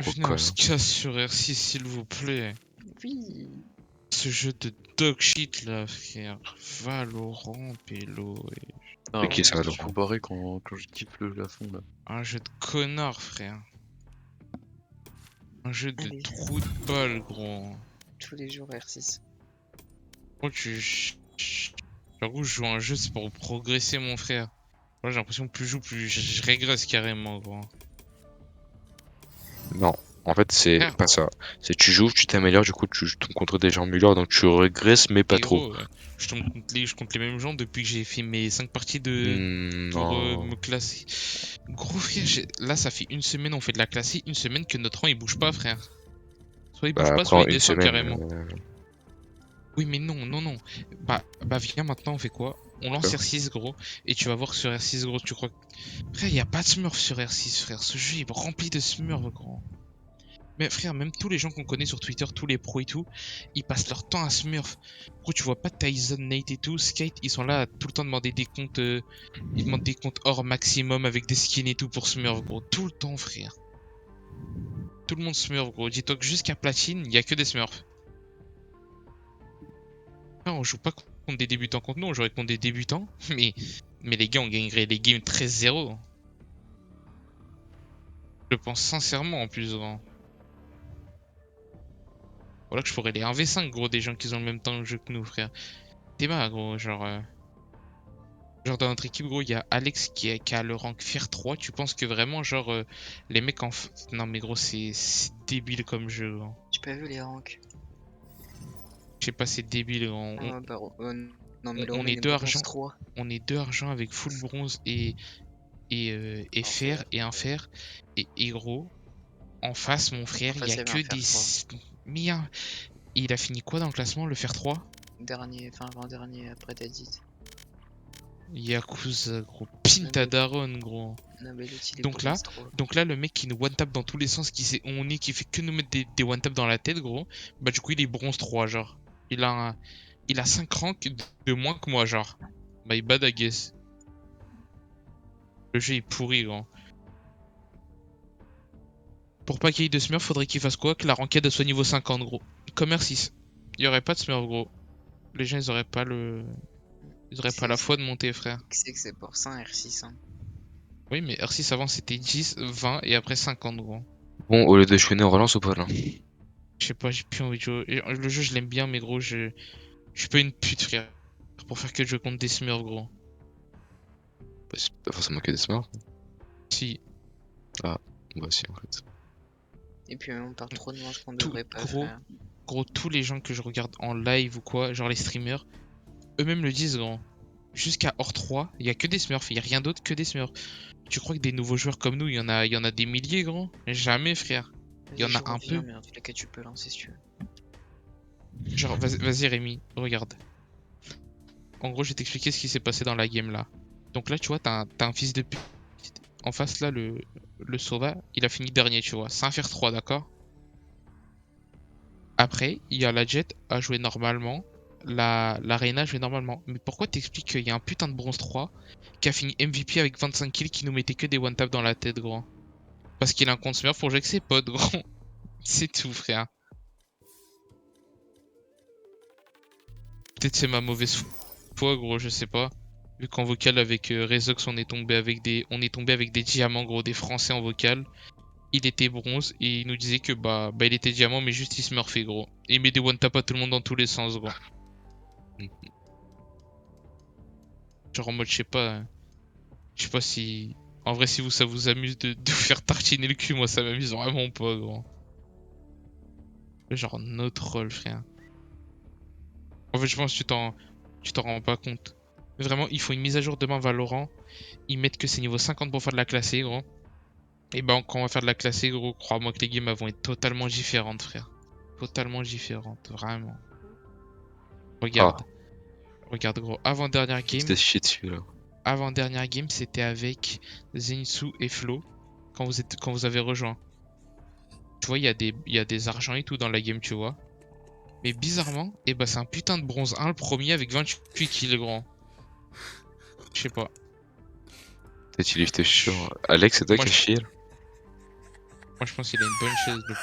Venez, on se casse sur R6 s'il vous plaît. Oui. Ce jeu de dog shit là, frère. Valorant, Pélo. Ah, C'est qui ça, je Laurent? faut barrer quand je kiffe le fond là. Un jeu de connard, frère. Un jeu de Allez. trou de balle, gros. Tous les jours R6. Gros, j'avoue, je joue à un jeu, c'est pour progresser, mon frère. Là, j'ai l'impression que plus je joue, plus je régresse carrément, gros. Non. En fait, c'est Frère. pas ça. C'est tu joues, tu t'améliores, du coup, tu tombes contre des gens meilleurs, donc tu régresses, mais pas Et trop. gros, je compte les mêmes gens depuis que j'ai fait mes 5 parties de pour Non. me classer. Gros frère, là ça fait une semaine on fait de la classée, une semaine que notre rang il bouge pas frère. Soit il bouge Bah, pas, après, soit en il une descend semaine. carrément. Oui mais non, non, non. Bah viens maintenant on fait quoi? On lance Quoi R6 gros, et tu vas voir sur R6 gros, tu crois que... Frère, y a pas de smurf sur R6 frère, ce jeu est rempli de smurf gros. Mais frère, même tous les gens qu'on connaît sur Twitter, tous les pros et tout, ils passent leur temps à smurf. Gros, tu vois pas Tyson, Nate et tout, Skate, ils sont là à tout le temps demander des comptes. Ils demandent des comptes hors maximum avec des skins et tout pour smurf, gros. Tout le temps, frère. Tout le monde smurf, gros. Dis-toi que jusqu'à platine, il y a que des smurfs. Non, on joue pas contre des débutants contre nous, on jouerait contre des débutants. Mais les gars, on gagnerait les games 13-0. Je le pense sincèrement en plus, gros. Voilà que je pourrais les 1v5, gros, des gens qui ont le même temps de jeu que nous, frère. T'es marre, gros, genre. Genre dans notre équipe, gros, il y a Alex qui a le rank Fer 3. Tu penses que vraiment, genre, les mecs en... Non mais gros, c'est débile comme jeu, gros. J'ai pas vu les ranks. Je sais pas, c'est débile, gros. Ah, bah, non, mais On Lauren est est deux bronze argent. 3. On est deux argent avec full bronze et fer et un fer. Et gros, en face, mon frère, il y a il y avait que un fer des... 3. Mia. Il a fini quoi dans le classement, le Fer 3? Dernier, enfin avant-dernier après Tadit. Yakuza, gros. Pinta Daron, gros. Non, mais l'autre il est Donc là, bronze 3. Donc là, le mec qui nous one-tap dans tous les sens, qui sait où on est, qui fait que nous mettre des one-tap dans la tête, gros, bah du coup, il est bronze 3, genre. Il a 5 ranks de moins que moi, genre. My bad, I guess. Le jeu est pourri, gros. Pour pas qu'il y ait de smurf, faudrait qu'il fasse quoi? Que la ranked soit niveau 50, gros. Comme R6. Il y aurait pas de smurf, gros. Les gens, ils auraient pas le... Ils auraient pas la foi de monter, frère. C'est que c'est pour ça un R6, hein. Oui, mais R6 avant, c'était 10, 20 et après 50, gros. Bon, au lieu de chouiner, on relance ou pas là? Je sais pas, j'ai plus envie de jouer. Le jeu, je l'aime bien, mais gros, je suis pas une pute, frère. Pour faire que je compte des smurfs, gros. Bah, c'est pas forcément que des smarts. Si. Bah, si, en fait. Et puis on parle trop de moi, ce qu'on devrait pas gros, faire. Gros, tous les gens que je regarde en live ou quoi, genre les streamers, eux-mêmes le disent, gros. Jusqu'à Hors 3, il y a que des smurfs, il y a rien d'autre que des smurfs. Tu crois que des nouveaux joueurs comme nous, il y en a des milliers, gros? Jamais, frère. Il y en a un peu. Mais en tous les cas, tu peux lancer si tu veux. Genre, vas-y Rémi, regarde. En gros, je vais t'expliquer ce qui s'est passé dans la game là. Donc là, tu vois, t'as un fils de pute. En face, là, le Sova, il a fini dernier, tu vois. C'est un Fer 3, d'accord? Après, il y a la Jet à jouer normalement. La Reyna a joué normalement. Mais pourquoi t'expliques qu'il y a un putain de bronze 3 qui a fini MVP avec 25 kills qui nous mettait que des one-tap dans la tête, gros? Parce qu'il a un compte smurf pour jouer avec ses potes, gros. C'est tout, frère. Peut-être c'est ma mauvaise foi, gros, je sais pas. Vu qu'en vocal avec Rezox, on est tombé avec des diamants, gros, des Français en vocal. Il était bronze et il nous disait que il était diamant, mais juste il smurfait, gros. Et il met des one-tap à tout le monde dans tous les sens, gros. Genre en mode, je sais pas si... En vrai, si ça vous amuse de vous faire tartiner le cul, moi ça m'amuse vraiment pas, gros. Genre notre rôle, frère. En fait, je pense que tu t'en rends pas compte. Mais vraiment, il faut une mise à jour demain Valorant. Ils mettent que c'est niveau 50 pour faire de la classée, gros. Et ben, quand on va faire de la classée, gros, crois-moi que les games vont être totalement différentes, frère. Totalement différentes, vraiment. Regarde. Regarde, gros. Avant-dernière game. C'était chier dessus là. Avant-dernière game, c'était avec Zenitsu et Flo. Quand vous avez rejoint. Tu vois, il y a des argents et tout dans la game, tu vois. Mais bizarrement, et bah c'est un putain de bronze 1 le premier avec 28 kills, gros. Je sais pas. Peut-être il était sur. Alex, c'est toi Moi, qui a chié là? Moi, je pense qu'il a une bonne chaise, le